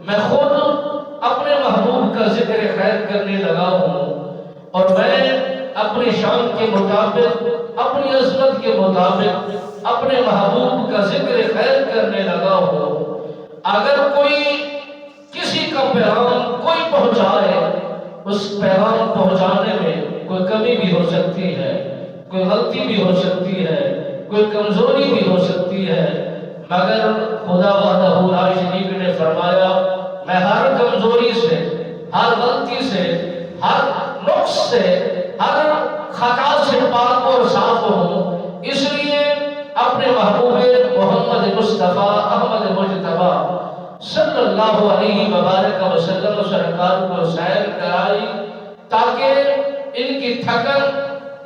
میں خود اپنے محبوب کا ذکر خیر کرنے لگا ہوں، اور میں اپنی شان کے مطابق، اپنی عظمت کے مطابق اپنے محبوب کا ذکر خیر کرنے لگا ہوں۔ اگر کوئی کسی کا پیغام کوئی پہنچائے، اس پیغام پہنچانے میں کوئی کمی بھی ہو سکتی ہے، کوئی غلطی بھی ہو سکتی ہے، کوئی کمزوری بھی ہو سکتی ہے، مگر خدا وحدہ لا شریک نے فرمایا میں ہر کمزوری سے، ہر غلطی سے، ہر نقص سے، ہر خطا سے پاک اور صاف ہوں۔ اس لیے اپنے محبوب محمد مصطفیٰ احمد مجتبی صلی اللہ علیہ وبارک وسلم سرکار کو سیر کرائی، تاکہ ان کی تھکن،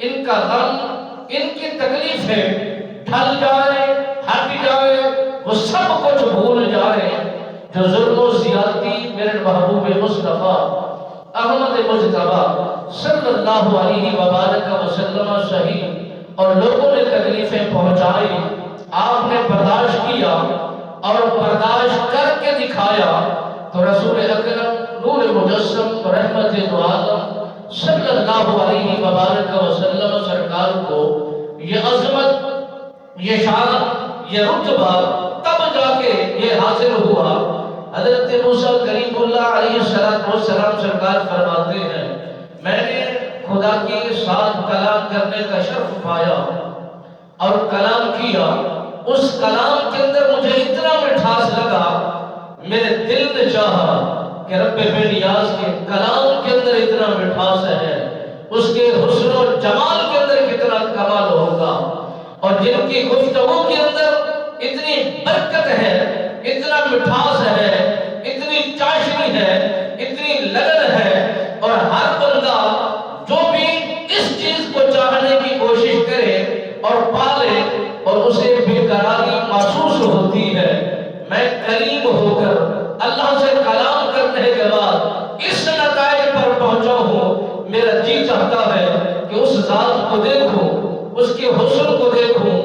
ان کا غم، ان کی تکلیفیں ڈھل جائے، ہٹ جائے، وہ سب کچھ بھول جائے جو ظلم و زیادتی میرے محبوب مصطفیٰ احمد مجتبی صلی اللہ علیہ وبارک وسلم صحیح اور لوگوں نے تکلیفیں پہنچائی، آپ نے برداشت کیا اور برداشت کر کے دکھایا، تو رسول اکرم نور مجسم رحمت دو عالم صلی اللہ علیہ وبارک وسلم سرکار کو یہ عظمت، یہ شان، یہ رتبہ تب جا کے یہ حاصل ہوا۔ حضرت موسیٰ کریم اللہ علیہ السلام سرکار فرماتے ہیں میں نے خدا کے ساتھ کلام کرنے کا شرف پایا اور کلام کیا، اس کلام کے اندر مجھے اتنا مٹھاس لگا، میرے دل نے چاہا کہ رب بے نیاز کے کلام کے اندر اتنا مٹھاس ہے، اس کے حسن و جمال کے اندر کتنا کمال ہوگا، اور جن کی گفتگو کے اندر اتنی برکت ہے، اتنا مٹھاس ہے، اتنی چاشنی ہے، اتنی لگن ہے، اور ہر بندہ جو بھی اس چیز کو چاہنے کی کوشش کرے اور پالے اور اسے بے قراری محسوس ہوتی ہے۔ میں کریم ہو کر اللہ سے کلام کرنے کے بعد اس نتائج پر پہنچا ہوں، میرا جی چاہتا ہے کہ اس ذات کو دیکھوں، اس کے حسن کو دیکھوں،